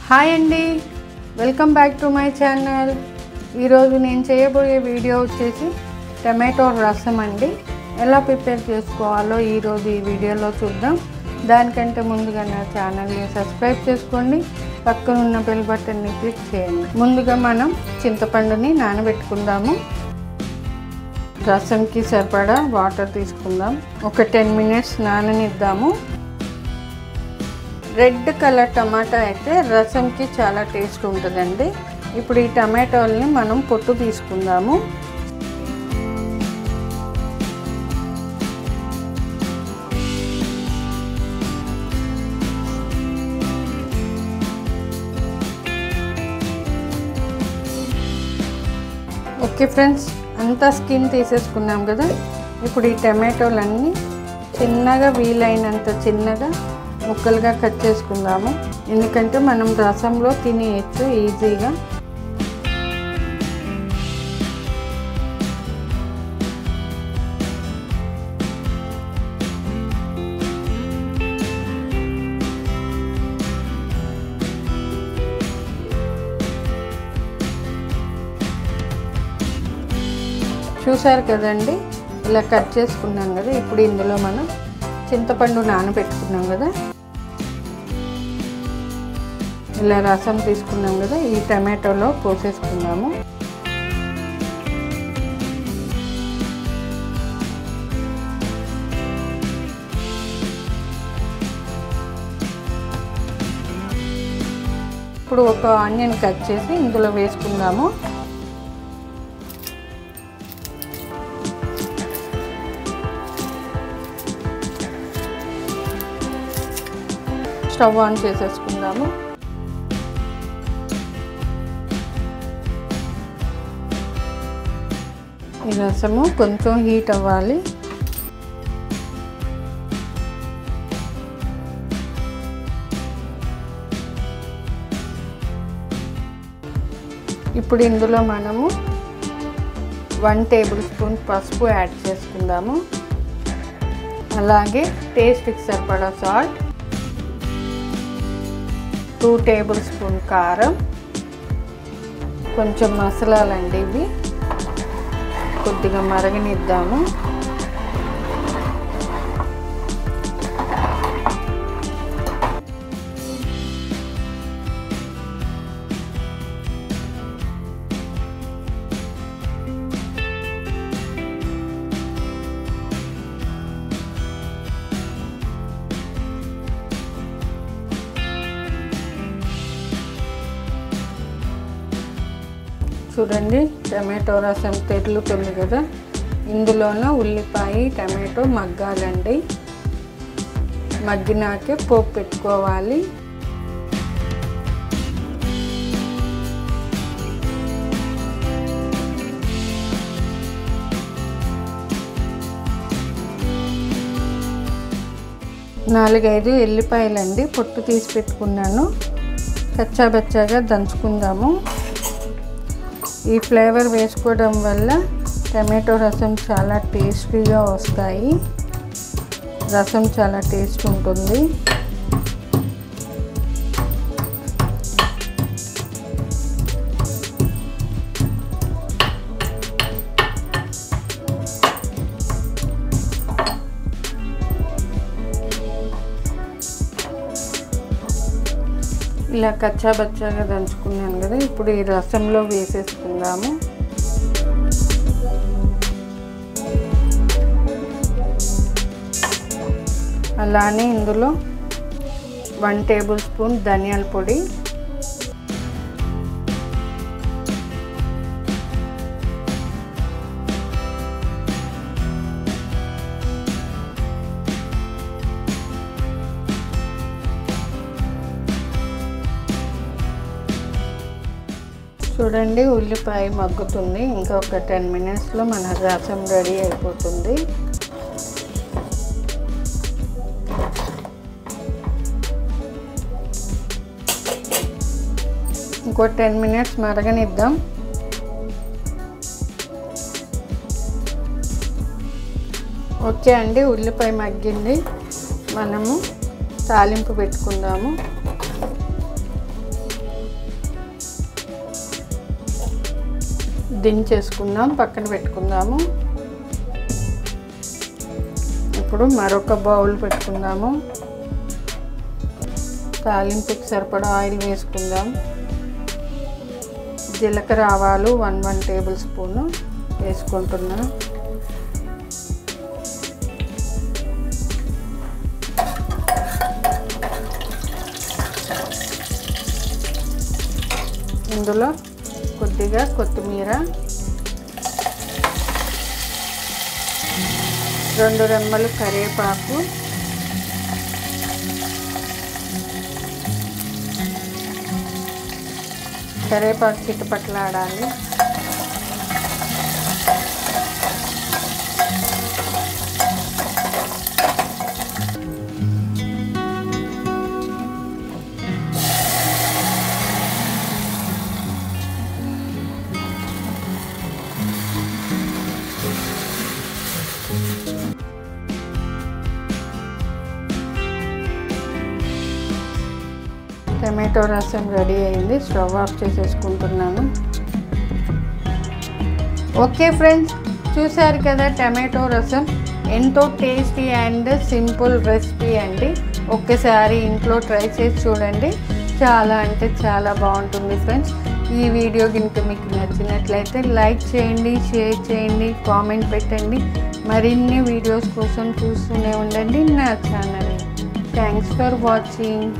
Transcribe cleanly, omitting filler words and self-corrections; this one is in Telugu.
హాయ్ అండి, welcome back to my channel. ఈరోజు నేను చేయబోయే వీడియో వచ్చేసి టమాటో రసం అండి. ఎలా ప్రిపేర్ చేసుకోవాలో ఈరోజు ఈ వీడియోలో చూద్దాం. దానికంటే ముందుగా నా ఛానల్ని సబ్స్క్రైబ్ చేసుకోండి, పక్కన ఉన్న బెల్ బటన్ని క్లిక్ చేయండి. ముందుగా మనం చింతపండుని నానబెట్టుకుందాము. రసంకి సరిపడా వాటర్ తీసుకుందాం. ఒక 10 మినిట్స్ నాననిద్దాము. రెడ్ కలర్ టమాటా అయితే రసంకి చాలా టేస్ట్ ఉంటుందండి. ఇప్పుడు ఈ టమాటోల్ని మనం పొట్టు తీసుకుందాము. ఓకే ఫ్రెండ్స్, అంతా స్కిన్ తీసేసుకున్నాం కదా. ఇప్పుడు ఈ టమాటోలన్నీ చిన్నగా వీలైనంత చిన్నగా ముక్కలుగా కట్ చేసుకుందాము. ఎందుకంటే మనం రసంలో తినేయచ్చు ఈజీగా. చూసారు కదండి, ఇలా కట్ చేసుకున్నాం కదా. ఇప్పుడు ఇందులో మనం చింతపండు నానబెట్టుకున్నాం కదా, ఇలా రసం తీసుకున్నాం కదా, ఈ టమాటోలో పోసేసుకున్నాము. ఇప్పుడు ఒక ఆనియన్ కట్ చేసి ఇందులో వేసుకుందాము. స్టవ్ ఆన్ చేసేసుకుందాము. ఈ రసము కొంచెం హీట్ అవ్వాలి. ఇప్పుడు ఇందులో మనము 1 టేబుల్ స్పూన్ పసుపు యాడ్ చేసుకుందాము. అలాగే టేస్ట్కి సరిపడా సాల్ట్, 2 టేబుల్ స్పూన్ కారం, కొంచెం మసాలాలండి. ఇవి కొద్దిగా మరగనిద్దాము. చూడండి, టమాటో రసం తెరులుతుంది కదా. ఇందులోనే ఉల్లిపాయ టమాటో మగ్గాలండి. మగ్గినాకే పోపు పెట్టుకోవాలి. నాలుగైదు ఎల్లిపాయలండి పొట్టు తీసి పెట్టుకున్నాను. కచ్చాబచ్చాగా దంచుకుందాము. ఈ ఫ్లేవర్ వేసుకోవడం వల్ల టమాటో రసం చాలా టేస్టీగా వస్తాయి. రసం చాలా టేస్ట్ ఉంటుంది. ఇలా కచ్చాబచ్చాగా దంచుకున్నాను కదా. ఇప్పుడు ఈ రసంలో వేసేసుకుందాము. అలానే ఇందులో 1 టేబుల్ స్పూన్ ధనియాల పొడి, చూడండి ఉల్లిపాయ మగ్గుతుంది. ఇంకా ఒక 10 మినిట్స్లో మన రసం రెడీ అయిపోతుంది. ఇంకో 10 మినిట్స్ మరగనిద్దాం. ఓకే అండి, ఉల్లిపాయ మగ్గింది. మనము తాలింపు పెట్టుకుందాము. దించేసుకుందాం, పక్కన పెట్టుకుందాము. ఇప్పుడు మరొక బౌల్ పెట్టుకుందాము. తాలింపుకి సరిపడా ఆయిల్ వేసుకుందాం. జీలకర్ర ఆవాలు 1 టేబుల్ స్పూన్ వేసుకుంటున్నా. ఇందులో కొద్దిగా కొత్తిమీర, 2 రెమ్మలు కరివేపాకు, కరివేపాకు చిటపట్లాడాలి. టమాటో రసం రెడీ అయింది. స్టవ్ ఆఫ్ చేసేసుకుంటున్నాను. ఓకే ఫ్రెండ్స్, చూశారు కదా టమాటో రసం ఎంతో టేస్టీ అండ్ సింపుల్ రెసిపీ అండి. ఒక్కసారి ఇంట్లో ట్రై చేసి చూడండి. చాలా అంటే చాలా బాగుంటుంది ఫ్రెండ్స్. ఈ వీడియో కనుక మీకు నచ్చినట్లయితే లైక్ చేయండి, షేర్ చేయండి, కామెంట్ పెట్టండి. మరిన్ని వీడియోస్ కోసం చూస్తూనే ఉండండి నా ఛానల్. Thanks for watching.